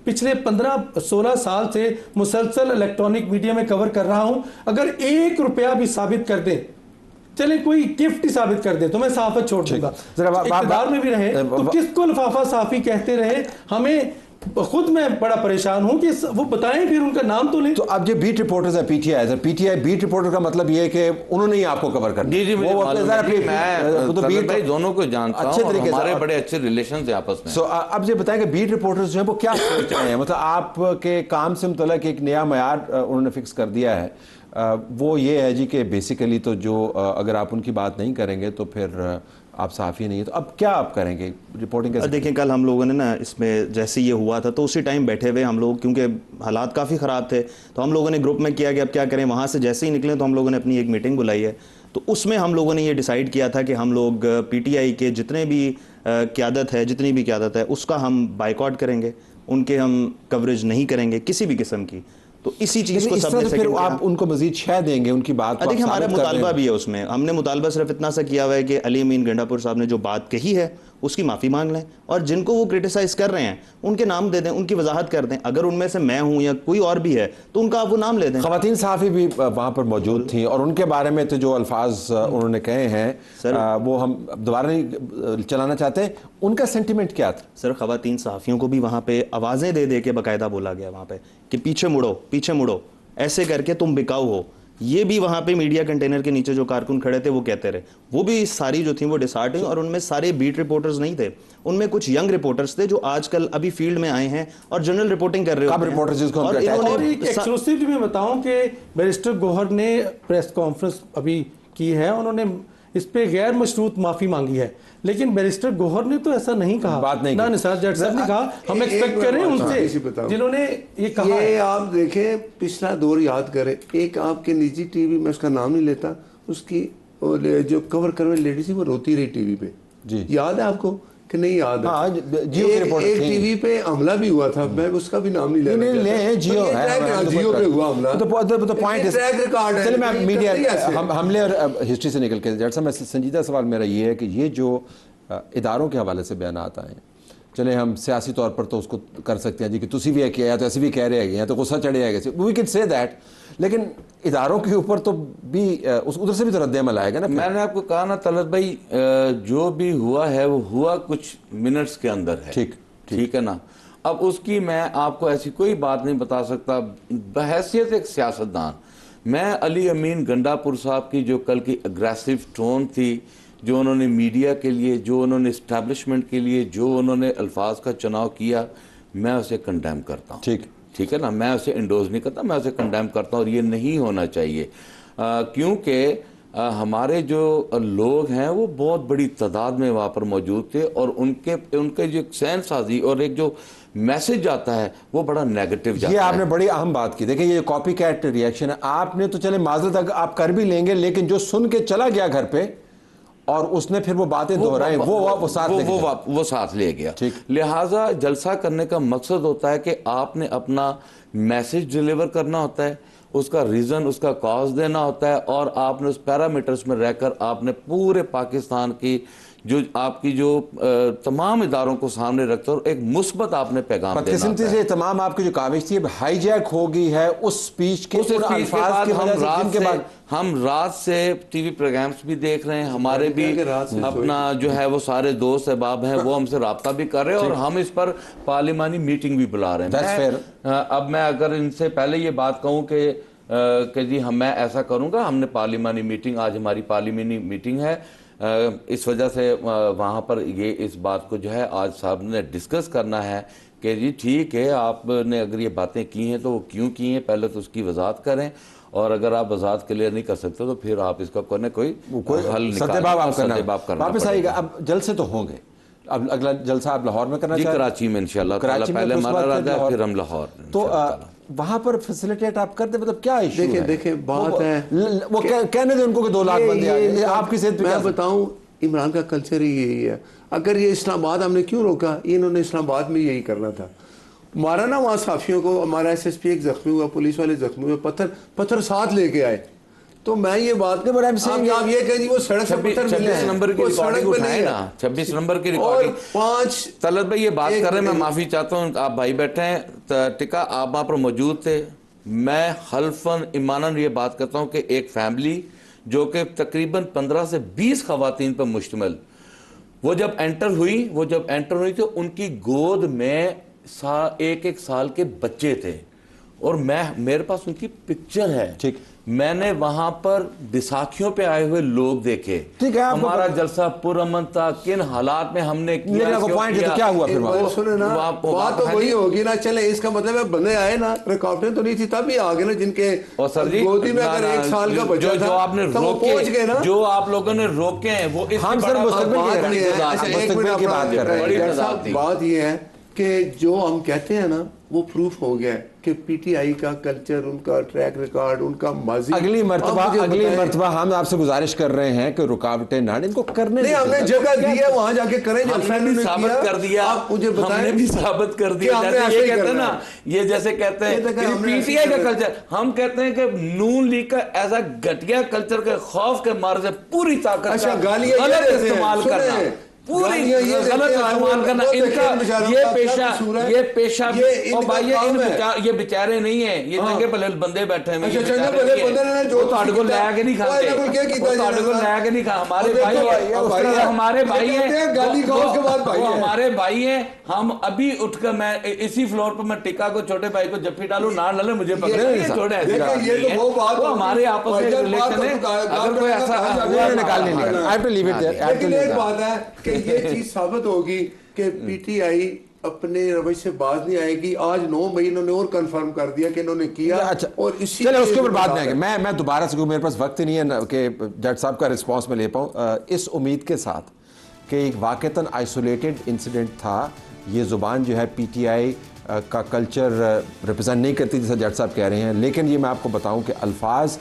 पिछले 15-16 साल से मुसलसल इलेक्ट्रॉनिक मीडिया में कवर कर रहा हूं। अगर 1 रुपया भी साबित कर दें, चले कोई गिफ्ट ही साबित कर दे, तो मैं सहाफत छोड़ दूंगा। इक़्तिदार में भी रहे तो किसको लिफाफा साफी कहते रहे, हमें खुद मैं बड़ा परेशान हूं कि वो बताएं, फिर उनका नाम तो लें। तो अब जो बीट रिपोर्टर्स है PTI बीट रिपोर्टर का मतलब ये है कि उन्होंने ही आपको कवर करना। मैं दोनों को जानता हूं, अच्छे तरीके से, बड़े अच्छे रिलेशन है आपस में। अब ये बताएं कि बीट रिपोर्टर्स जो है वो क्या सोच रहे हैं, मतलब आपके काम से मुतल्लिक एक नया मयार उन्होंने फिक्स कर दिया है। वो ये है जी कि बेसिकली तो जो अगर आप उनकी बात नहीं करेंगे तो फिर आप साफ़ी नहीं है। तो अब क्या आप करेंगे, रिपोर्टिंग कैसे? देखिए, कल हम लोगों ने ना इसमें जैसे ये हुआ था तो उसी टाइम बैठे हुए हम लोग, क्योंकि हालात काफ़ी ख़राब थे, तो हम लोगों ने ग्रुप में किया कि अब क्या करें। वहाँ से जैसे ही निकले तो हम लोगों ने अपनी एक मीटिंग बुलाई है, तो उसमें हम लोगों ने ये डिसाइड किया था कि हम लोग PTI के जितने भी जितनी भी क़यादत है उसका हम बाइकआउट करेंगे, उनके हम कवरेज नहीं करेंगे किसी भी किस्म की। तो इसी चीज लेकिन को इस सब तरह जैसे फिर कि आप उनको मजीद शह देंगे, उनकी बात को देखिए आप हमारा साबित कर रहे मुतालबा हैं। भी है उसमें, हमने मुतालबा सिर्फ इतना सा किया हुआ है कि अली अमीन गंडापुर साहब ने जो बात कही है उसकी माफ़ी मांग लें, और जिनको वो क्रिटिसाइज कर रहे हैं उनके नाम दे दें, उनकी वजाहत कर दें। अगर उनमें से मैं हूं या कोई और भी है तो उनका आप वो नाम ले दें। ख़वातीन सहाफ़ी भी वहाँ पर मौजूद थी और उनके बारे में तो जो अल्फाज उन्होंने कहे हैं वो हम दोबारा नहीं चलाना चाहते। उनका सेंटिमेंट क्या था? सर ख़वातीन सहाफ़ियों को भी वहाँ पे आवाज़ें दे दे के बाकायदा बोला गया वहाँ पे कि पीछे मुड़ो, पीछे मुड़ो, ऐसे करके तुम बिकाऊ हो। ये भी वहाँ पे मीडिया कंटेनर के नीचे जो कारकुन खड़े थे वो कहते रहे। वो भी सारी जो थी वो डिसहार्टिंग, और उनमें सारे बीट रिपोर्टर्स नहीं थे, उनमें कुछ यंग रिपोर्टर्स थे जो आजकल अभी फील्ड में आए हैं और जनरल रिपोर्टिंग कर रहे होते हैं। रिपोर्टर्स जिसको हम और कहते हैं। और एक एक्सक्लूसिव मैं बताऊं कि बैरिस्टर गौहर ने प्रेस कॉन्फ्रेंस अभी की है, उन्होंने इस पे गैर मशरूत माफी मांगी है, लेकिन बैरिस्टर गौहर ने तो ऐसा नहीं कहा, बात नहीं ना की। निसार जट साहब ने कहा। हम एक्सपेक्ट कर रहे हैं उनसे जिन्होंने ये कहा ये है। आप देखें पिछला दौर याद करें, एक आपके निजी टीवी, मैं उसका नाम नहीं लेता, उसकी जो कवर करने वाली लेडी थी वो रोती रही टीवी पे जी, याद है आपको कि नहीं याद है? हाँ, जियो की रिपोर्ट एक थी। टीवी पे हमला भी हुआ था, मैं उसका भी नाम नहीं ले नहीं ले जियो है, जियो पे हुआ हमला। तो पॉइंट है, ट्रैक रिकॉर्ड है। चलिए मैं ये मीडिया करते ही ऐसे। हमले और हिस्ट्री से निकल के जट साहब, मैं संजीदा सवाल मेरा ये है कि ये जो इदारों के हवाले से बयान आए हैं, चले हम सियासी तौर पर तो उसको कर सकते हैं जी कि तुसी भी है तो ऐसे भी कह रहे हैं तो गुस्सा चढ़े है, वी कैन से दैट, लेकिन इदारों के ऊपर तो भी उधर से भी तो रद्द-ए-अमल आएगा ना। मैंने आपको कहा ना तलत भाई, जो भी हुआ है वो हुआ कुछ मिनट्स के अंदर है। ठीक है ना। अब उसकी मैं आपको ऐसी कोई बात नहीं बता सकता बहैसियत एक सियासतदान। मैं अली अमीन गंडापुर साहब की जो कल की अग्रेसिव टोन थी, जो उन्होंने मीडिया के लिए, जो उन्होंने इस्टेब्लिशमेंट के लिए, जो उन्होंने अल्फाज का चुनाव किया, मैं उसे कंडेम करता हूँ। ठीक है ना, मैं उसे इंडोज नहीं करता, मैं उसे कंडेम करता हूँ और ये नहीं होना चाहिए, क्योंकि हमारे जो लोग हैं वो बहुत बड़ी तादाद में वहाँ पर मौजूद थे और उनके जो सहन साजी और एक जो मैसेज आता है वो बड़ा नेगेटिव जाता है। ये आपने बड़ी अहम बात की। देखिए ये कॉपी कैट रिएक्शन है, आपने तो चले माजरत आप कर भी लेंगे, लेकिन जो सुन के चला गया घर पे और उसने फिर वो बातें दोहराई, वो साथ ले गया। लिहाजा जलसा करने का मकसद होता है कि आपने अपना मैसेज डिलीवर करना होता है, उसका रीज़न, उसका कॉज देना होता है, और आपने उस पैरामीटर्स में रहकर आपने पूरे पाकिस्तान की जो आपकी जो तमाम इदारों को सामने रखते और एक मुस्बत आपने पैगाम देना होता है। से तमाम आपकी जो काविश थी हाईजैक हो गई है उस स्पीच के बाद हम रात से टीवी प्रोग्राम्स भी देख रहे हैं, हमारे भी अपना जो है वो सारे दोस्त अहबाब हैं वो हमसे रब्ता भी कर रहे हैं और हम इस पर पार्लिमानी मीटिंग भी बुला रहे हैं। अब मैं अगर इनसे पहले ये बात कहूँ कि जी मैं ऐसा करूँगा, हमने पार्लिमानी मीटिंग, आज हमारी पार्लिमानी मीटिंग है, इस वजह से वहाँ पर ये इस बात को जो है आज साहब ने डिस्कस करना है कि जी ठीक है, आपने अगर ये बातें की हैं तो वो क्यों की हैं, पहले तो उसकी वजाहत करें, और अगर आप वजाहत क्लियर नहीं कर सकते तो फिर आप इसका कोई ना कोई हल करना वापस आएगा। अब जलसे तो होंगे, अब अगला जलसा आप लाहौर में करना चाहते हैं? कराची में इंशाल्लाह, पहले हमारा इरादा है, फिर हम लाहौर। तो वहां पर फैसिलिटेट आप करते, मतलब क्या इशू है? देखिए बात है वो कहने दे उनको कि 2 लाख बंदे आ गए, आपकी सेहत मैं बताऊं, इमरान का कल्चर ही यही है। अगर ये इस्लामाबाद हमने क्यों रोका, इन्होंने इस्लामाबाद में यही करना था, मारा ना वहाँ साफियों को, हमारा SSP एक जख्मी हुआ, पुलिस वाले जख्मी हुए, पत्थर साथ लेके आए। तो मैं ये बात नहीं, आप ये कहें वो सड़क से पत्थर मिले हैं, 26 नंबर की रिकॉर्डिंग उठाए ना, 26 नंबर की रिकॉर्डिंग। 5 तलत भाई ये बात कर रहे हैं, मैं माफी चाहता हूँ, आप भाई बैठे हैं, टिका आप वहाँ पर मौजूद थे, मैं हल्फन ईमानन ये बात करता हूँ कि एक फैमिली जो कि तकरीबन 15 से 20 खवातीन पर मुश्तमिल, वो जब एंटर हुई तो उनकी गोद में 1-1 साल के बच्चे थे और मेरे पास उनकी पिक्चर है। ठीक, मैंने वहां पर बैसाखियों पे आए हुए लोग देखे। ठीक है, हमारा जलसा पुरअमन था, किन हालात में हमने किया, तो क्या हुआ फिर? सुने ना, बात तो वही होगी ना। चले इसका मतलब है बंदे आए ना, रिकॉर्डें तो नहीं थी तभी आ गए ना, जिनके गोदी में अगर 1 साल का बच्चा था, जो आपने रोके, जो आप लोगों ने रोके हैं वो बात ये है कि जो हम कहते हैं ना वो प्रूफ हो गया है कि पीटीआई का कल्चर, उनका ट्रैक रिकॉर्ड, उनका माजी। अगली मर्तबा हम आपसे गुजारिश कर रहे हैं कि रुकावटें ना, इनको करने नहीं, हमने जगह दी है, वहां जाके करें। हमने भी साबित कर दिया, आप मुझे बताएं, हमने भी साबित कर दिया। जैसे ये कहते हैं ना, ये जैसे कहते हैं पीटीआई का कल्चर, हम कहते हैं कि नून लीग का ऐसा घटिया कल्चर के खौफ के मारे से पूरी ताकत का गलत इस्तेमाल करना, पूरी गलत इस्तेमाल करना, इनका ये पेशा और भाई ये बेचारे नहीं है, ये चंगे भले बंदे बैठे हैं, वो ताड़ को ला के नहीं खाते, वो ताड़ को ला के नहीं खा। हमारे भाई हैं, हमारे भाई हैं। हम अभी उठकर, मैं इसी फ्लोर पर मैं टिक्का को, छोटे भाई को जफ्फी डालू, ना डाले मुझे पकड़े, छोड़े ऐसे हमारे आपस में रिलेशन है। अगर कोई ऐसा लेकिन एक बात है कि ये चीज साबित होगी कि पीटीआई अपने रवैये से बाज नहीं आएगी। आज 9 मई इन्होंने और कंफर्म कर दिया कि इन्होंने किया। अच्छा, और इसी चलो उसके ऊपर बात नहीं, मैं दोबारा से, मेरे पास वक्त ही नहीं है कि जज साहब का रिस्पांस में ले पाऊँ, इस उम्मीद के साथ कि एक वाकईतन आइसोलेटेड इंसिडेंट था। ये ज़ुबान जो है पीटीआई का कल्चर रिप्रेजेंट नहीं करती, जैसा जज साहब कह रहे हैं, लेकिन ये मैं आपको बताऊं कि अल्फाज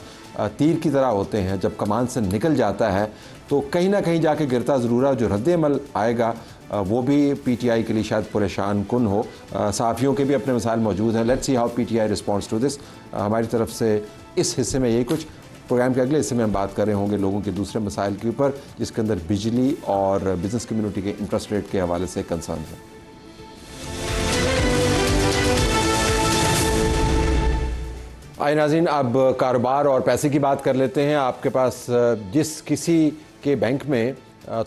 तीर की तरह होते हैं। जब कमान से निकल जाता है तो कहीं ना कहीं जाके गिरता ज़रूर है। जो रद्द-ए-अमल आएगा वो भी पीटीआई के लिए शायद परेशान कुन हो। सहाफ़ियों के भी अपने मसाइल मौजूद हैं। Let's see how PTI responds to this. हमारी तरफ से इस हिस्से में यही कुछ। प्रोग्राम के अगले हिस्से में हम बात कर रहे होंगे लोगों के दूसरे मसाइल के ऊपर, जिसके अंदर बिजली और बिज़नेस कम्युनिटी के इंटरेस्ट रेट के हवाले से कंसर्न है। आइए नाज़रीन, अब कारोबार और पैसे की बात कर लेते हैं। आपके पास जिस किसी के बैंक में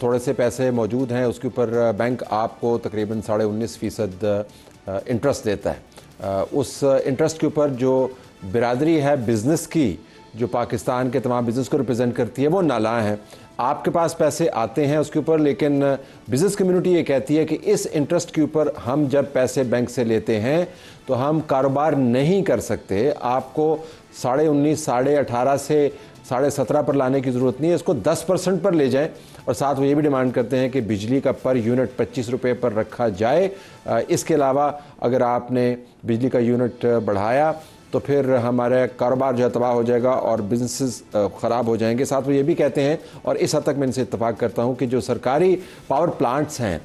थोड़े से पैसे मौजूद हैं, उसके ऊपर बैंक आपको तकरीबन 19.5% इंटरेस्ट देता है। उस इंटरेस्ट के ऊपर जो बिरादरी है बिज़नेस की, जो पाकिस्तान के तमाम बिज़नेस को रिप्रेजेंट करती है, वो नाला है। आपके पास पैसे आते हैं उसके ऊपर, लेकिन बिज़नेस कम्युनिटी ये कहती है कि इस इंटरेस्ट के ऊपर हम जब पैसे बैंक से लेते हैं तो हम कारोबार नहीं कर सकते। आपको 19.5, 18.5 से 17.5 पर लाने की ज़रूरत नहीं है, इसको 10% पर ले जाएं। और साथ वो ये भी डिमांड करते हैं कि बिजली का पर यूनिट 25 रुपये पर रखा जाए। इसके अलावा अगर आपने बिजली का यूनिट बढ़ाया तो फिर हमारा कारोबार जो है तबाह हो जाएगा और बिजनेसेस ख़राब हो जाएंगे। साथ वो ये भी कहते हैं, और इस हद तक मैं इनसे इत्तेफाक करता हूँ, कि जो सरकारी पावर प्लांट्स हैं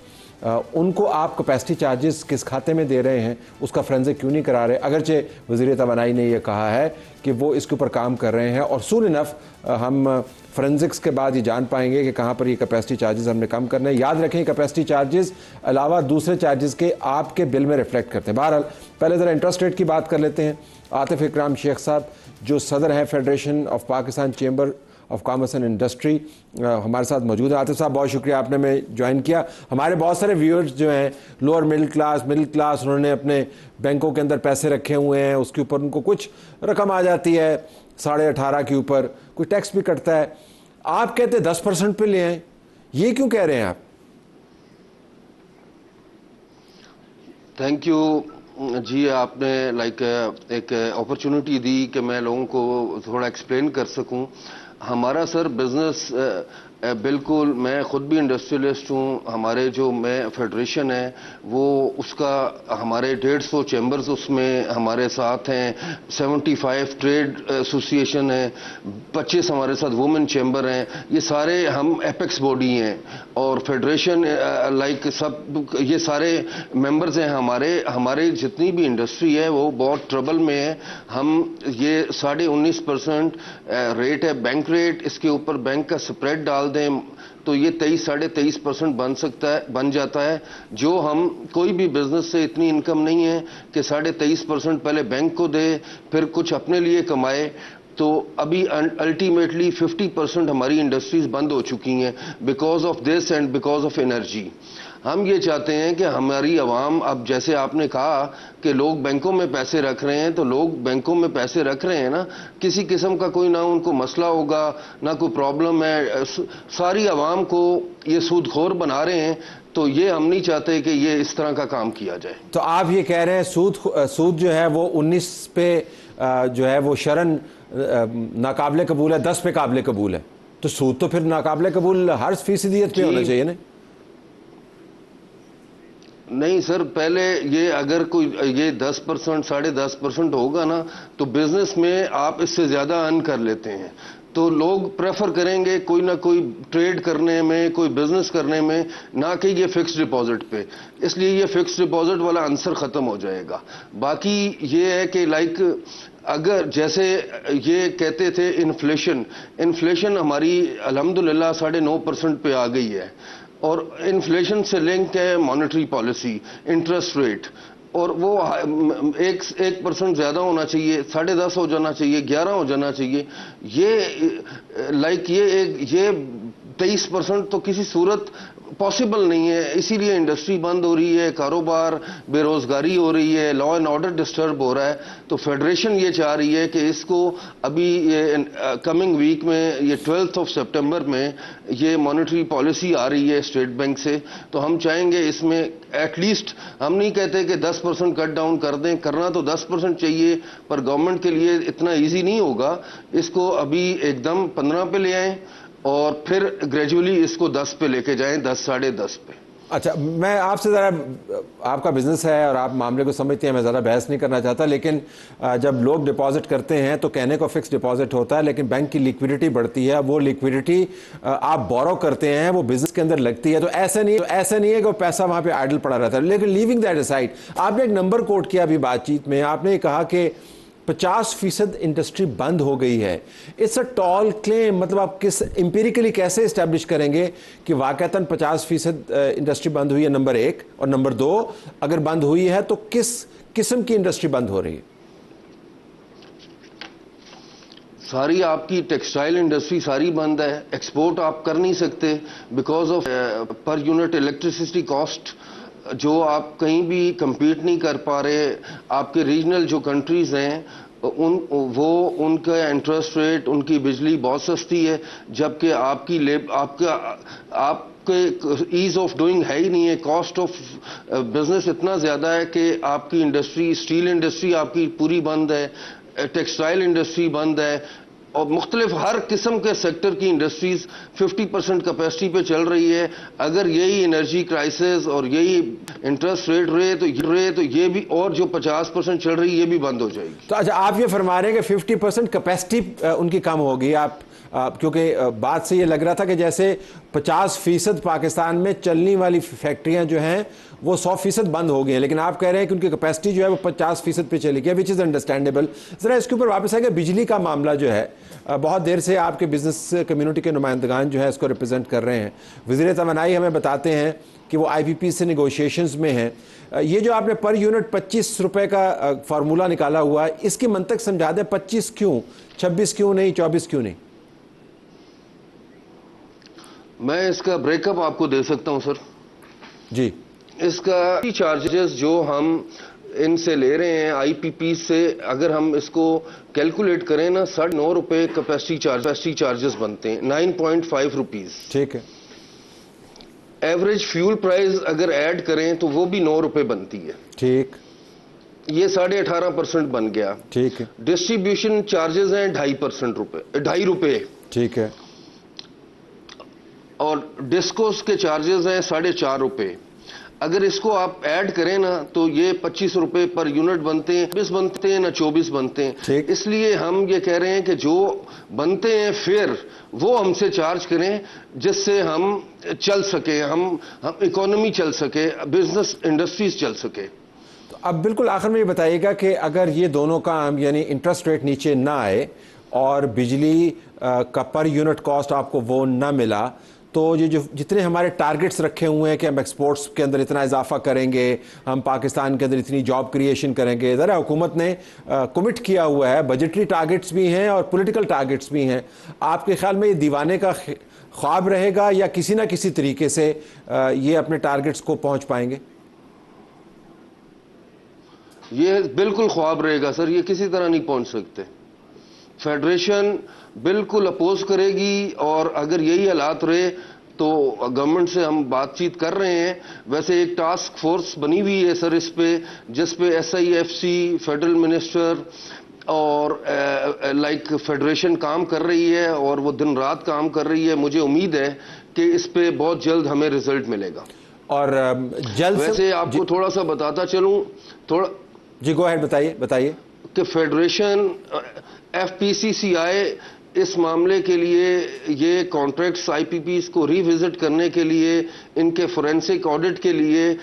उनको आप कैपेसिटी चार्जेस किस खाते में दे रहे हैं, उसका फ्रेंजिक क्यों नहीं करा रहे। अगरचे वज़ीर तवानाई ने यह कहा है कि वो इसके ऊपर काम कर रहे हैं, और सून इनफ हम फ्रेंजिक्स के बाद ये जान पाएंगे कि कहाँ पर ये कैपेसिटी चार्जेस हमने कम करने हैं। याद रखें, कैपेसिटी चार्जेस अलावा दूसरे चार्जेस के आपके बिल में रिफ्लेक्ट करते हैं। बहरहाल पहले ज़रा इंटरेस्ट रेट की बात कर लेते हैं। आतिफ इकराम शेख साहब जो सदर हैं federation of Pakistan chamber of commerce and industry, हमारे साथ मौजूद है। आतिफ साहब, बहुत शुक्रिया आपने में ज्वाइन किया। हमारे बहुत सारे व्यूअर्स जो हैं लोअर मिडिल क्लास, उन्होंने अपने बैंकों के अंदर पैसे रखे हुए हैं, उसके ऊपर उनको कुछ रकम आ जाती है 18.5 के ऊपर, कोई टैक्स भी कटता है। आप कहते 10% पे ले आए, ये क्यों कह रहे हैं आप? थैंक यू जी, आपने एक अपॉर्चुनिटी दी कि मैं लोगों को थोड़ा एक्सप्लेन कर सकूं। हमारा सर बिजनेस बिल्कुल, मैं ख़ुद भी इंडस्ट्रियलिस्ट हूँ। हमारे जो मैं फेडरेशन है वो उसका हमारे 150 चैम्बर्स उसमें हमारे साथ हैं, 75 ट्रेड एसोसिएशन है, 25 हमारे साथ वुमेन चैम्बर हैं। ये सारे हम एपेक्स बॉडी हैं और फेडरेशन सब ये सारे मेंबर्स हैं हमारे जितनी भी इंडस्ट्री है वो बहुत ट्रबल में है। हम ये 19.5% रेट है बैंक रेट, इसके ऊपर बैंक का स्प्रेड डाल दें तो ये 23-23.5% बन जाता है। जो हम कोई भी बिजनेस से इतनी इनकम नहीं है कि 23.5% पहले बैंक को दे फिर कुछ अपने लिए कमाए। तो अभी अल्टीमेटली 50% हमारी इंडस्ट्रीज बंद हो चुकी हैं because of this and because of energy. हम ये चाहते हैं कि हमारी आवाम, अब जैसे आपने कहा कि लोग बैंकों में पैसे रख रहे हैं, तो लोग बैंकों में पैसे रख रहे हैं ना, किसी किस्म का कोई ना उनको मसला होगा ना कोई प्रॉब्लम है, सारी आवाम को ये सूदखोर बना रहे हैं। तो ये हम नहीं चाहते कि ये इस तरह का काम किया जाए। तो आप ये कह रहे हैं सूद जो है वो 19 पे जो है वो शरन नाकाबिले कबूल है, 10 पे काबिले कबूल है, तो सूद तो फिर नाकाबिले कबूल हर फीसदियत पे होना चाहिए ना? नहीं सर, पहले ये अगर कोई ये 10% 10.5% होगा ना, तो बिजनेस में आप इससे ज्यादा अर्न कर लेते हैं, तो लोग प्रेफर करेंगे कोई ना कोई ट्रेड करने में, कोई बिजनेस करने में, ना कि ये फिक्स्ड डिपॉजिट पे। इसलिए ये फिक्स्ड डिपॉजिट वाला आंसर खत्म हो जाएगा। बाकी ये है कि लाइक अगर जैसे ये कहते थे इन्फ्लेशन हमारी अल्हम्दुलिल्लाह 9.5% पे आ गई है, और इन्फ्लेशन से लिंक है मॉनेटरी पॉलिसी, इंटरेस्ट रेट, और वो 1% ज्यादा होना चाहिए, 10.5 हो जाना चाहिए, 11 हो जाना चाहिए। ये लाइक ये 23% तो किसी सूरत पॉसिबल नहीं है। इसीलिए इंडस्ट्री बंद हो रही है, कारोबार, बेरोजगारी हो रही है, लॉ एंड ऑर्डर डिस्टर्ब हो रहा है। तो फेडरेशन ये चाह रही है कि इसको अभी ये कमिंग वीक में, ये 12 सितंबर में ये मॉनेटरी पॉलिसी आ रही है स्टेट बैंक से, तो हम चाहेंगे इसमें एटलीस्ट, हम नहीं कहते कि 10% कट डाउन कर दें, करना तो 10% चाहिए, पर गवर्नमेंट के लिए इतना ईजी नहीं होगा। इसको अभी एकदम 15 पे ले आएं और फिर ग्रेजुअली इसको 10 पे लेके जाएं, 10 10.5 पे। अच्छा, मैं आपसे ज़रा, आपका बिजनेस है और आप मामले को समझते हैं, मैं ज़रा बहस नहीं करना चाहता, लेकिन जब लोग डिपॉजिट करते हैं तो कहने को फिक्स डिपॉजिट होता है, लेकिन बैंक की लिक्विडिटी बढ़ती है, वो लिक्विडिटी आप बोरो करते हैं, वो बिजनेस के अंदर लगती है। तो ऐसा नहीं है कि वो पैसा वहाँ पे आइडल पड़ा रहता है। लेकिन लीविंग दैट असाइड, आपने एक नंबर कोट किया अभी बातचीत में, आपने कहा कि 50% इंडस्ट्री बंद हो गई है। इट्स अ टॉल क्लेम, मतलब आप किस एम्पिरिकली कैसे इस्टेब्लिश करेंगे कि वाकईतन 50% इंडस्ट्री बंद हुई है, नंबर 1, और नंबर 2, अगर बंद हुई है तो किस किस्म की इंडस्ट्री बंद हो रही है? सारी आपकी टेक्सटाइल इंडस्ट्री सारी बंद है, एक्सपोर्ट आप कर नहीं सकते because of per unit electricity cost, जो आप कहीं भी compete नहीं कर पा रहे। आपके रीजनल जो कंट्रीज हैं उनका इंटरेस्ट रेट, उनकी बिजली बहुत सस्ती है, जबकि आपके ईज ऑफ डूइंग है ही नहीं है। कॉस्ट ऑफ बिजनेस इतना ज्यादा है कि आपकी इंडस्ट्री, स्टील इंडस्ट्री आपकी पूरी बंद है, टेक्सटाइल इंडस्ट्री बंद है, और मुख्तलिफ हर किस्म के सेक्टर की इंडस्ट्रीज 50% कैपेसिटी पे चल रही है। अगर यही एनर्जी क्राइसिस और यही इंटरेस्ट रेट रहे तो ये भी, और जो 50% चल रही है, ये भी बंद हो जाएगी। तो अच्छा, आप ये फरमा रहे हैं कि 50% कैपेसिटी उनकी कम होगी। आप क्योंकि बात से ये लग रहा था कि जैसे 50% पाकिस्तान में चलने वाली फैक्ट्रियां जो हैं वो 100% बंद हो गई हैं, लेकिन आप कह रहे हैं कि उनकी कैपेसिटी जो है वो 50% पे चली गई, विच इज़ अंडरस्टैंडेबल। ज़रा इसके ऊपर वापस आएंगे। बिजली का मामला जो है, बहुत देर से आपके बिजनेस कम्युनिटी के नुमाइंदगान जो है इसको रिप्रेजेंट कर रहे हैं। वज़ीर तवानाई हमें बताते हैं कि वो IPP से नेगोशिएशंस में हैं। ये जो आपने पर यूनिट 25 रुपये का फार्मूला निकाला हुआ है, इसकी मंतक समझा दें, 25 क्यों, 26 क्यों नहीं, 24 क्यों नहीं? मैं इसका ब्रेकअप आपको दे सकता हूं सर जी। इसका चार्जेस जो हम इनसे ले रहे हैं IPP से, अगर हम इसको कैलकुलेट करें ना, 9.5 रुपए कैपेसिटी चार्जेस बनते हैं, 9.5 रुपीज। ठीक है। एवरेज फ्यूल प्राइस अगर ऐड करें तो वो भी 9 रुपए बनती है। ठीक। ये 18.5% बन गया। ठीक है। डिस्ट्रीब्यूशन चार्जेस हैं 2.5 रुपए। ठीक है। और डिस्कोस के चार्जेस हैं 4.5 रुपए। अगर इसको आप ऐड करें ना तो ये 25 रुपए पर यूनिट बनते हैं, 20 बनते हैं ना 24 बनते हैं। इसलिए हम ये कह रहे हैं कि जो बनते हैं फिर वो हमसे चार्ज करें, जिससे हम चल सके, हम इकोनॉमी चल सके, बिजनेस इंडस्ट्रीज चल सके। तो अब बिल्कुल आखिर में ये बताइएगा कि अगर ये दोनों काम, यानी इंटरेस्ट रेट नीचे ना आए और बिजली का पर यूनिट कॉस्ट आपको वो ना मिला, तो ये जो जितने हमारे टारगेट्स रखे हुए हैं कि हम एक्सपोर्ट्स के अंदर इतना इजाफा करेंगे, हम पाकिस्तान के अंदर इतनी जॉब क्रिएशन करेंगे, ज़रा हुकूमत ने कमिट किया हुआ है, बजटरी टारगेट्स भी हैं और पॉलिटिकल टारगेट्स भी हैं। आपके ख्याल में ये दीवाने का ख्वाब रहेगा या किसी ना किसी तरीके से ये अपने टारगेट्स को पहुंच पाएंगे? ये बिल्कुल ख्वाब रहेगा सर, ये किसी तरह नहीं पहुंच सकते। फेडरेशन बिल्कुल अपोज करेगी, और अगर यही हालात रहे तो गवर्नमेंट से हम बातचीत कर रहे हैं। वैसे एक टास्क फोर्स बनी हुई है सर इस पे, जिस पे SIFC, फेडरल मिनिस्टर और लाइक फेडरेशन काम कर रही है, और वो दिन रात काम कर रही है। मुझे उम्मीद है कि इस पे बहुत जल्द हमें रिजल्ट मिलेगा। और जल्द से वैसे आपको थोड़ा सा बताता चलूं, थोड़ा जी गो अहेड, बताइए कि फेडरेशन एफपीसीसीआई इस मामले के लिए ये कॉन्ट्रैक्ट्स आईपीपीस को रिविजिट करने के लिए, इनके फोरेंसिक ऑडिट के लिए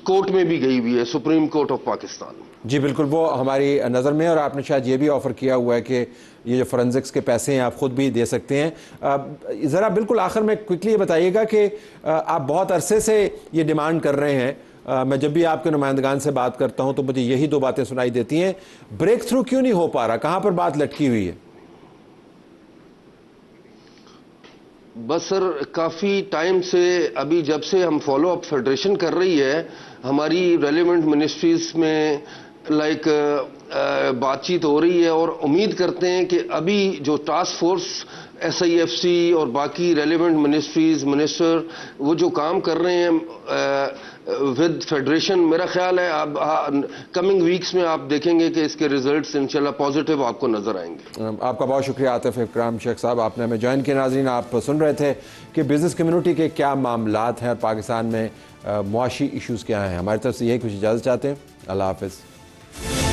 कोर्ट में भी गई हुई है, सुप्रीम कोर्ट ऑफ पाकिस्तान। जी बिल्कुल, वो हमारी नज़र में, और आपने शायद ये भी ऑफ़र किया हुआ है कि ये जो फोरेंसिक्स के पैसे हैं आप ख़ुद भी दे सकते हैं। ज़रा बिल्कुल आखिर में क्विकली ये बताइएगा कि आप बहुत अरसे से ये डिमांड कर रहे हैं। मैं जब भी आपके नुमाइंदगान से बात करता हूँ तो मुझे यही दो बातें सुनाई देती हैं, ब्रेक थ्रू क्यों नहीं हो पा रहा, कहाँ पर बात लटकी हुई है? बस सर, काफ़ी टाइम से, अभी जब से हम फॉलो अप फेडरेशन कर रही है, हमारी रेलिवेंट मिनिस्ट्रीज में बातचीत हो रही है, और उम्मीद करते हैं कि अभी जो टास्क फोर्स SIFC और बाकी रेलिवेंट मिनिस्ट्रीज, मिनिस्टर वो जो काम कर रहे हैं विद फेडरेशन, मेरा ख्याल है आप कमिंग वीक्स में आप देखेंगे कि इसके रिजल्ट्स इंशाल्लाह पॉजिटिव आपको नजर आएंगे। आपका बहुत शुक्रिया आतिफ इकराम शेख साहब, आपने हमें ज्वाइन किया। नाज़रीन, आप सुन रहे थे कि बिज़नेस कम्युनिटी के क्या मामलात हैं और पाकिस्तान में मुआशी इशूज़ क्या हैं। हमारी तरफ से यही कुछ इजाज़त चाहते हैं। अल्लाह हाफ़िज़।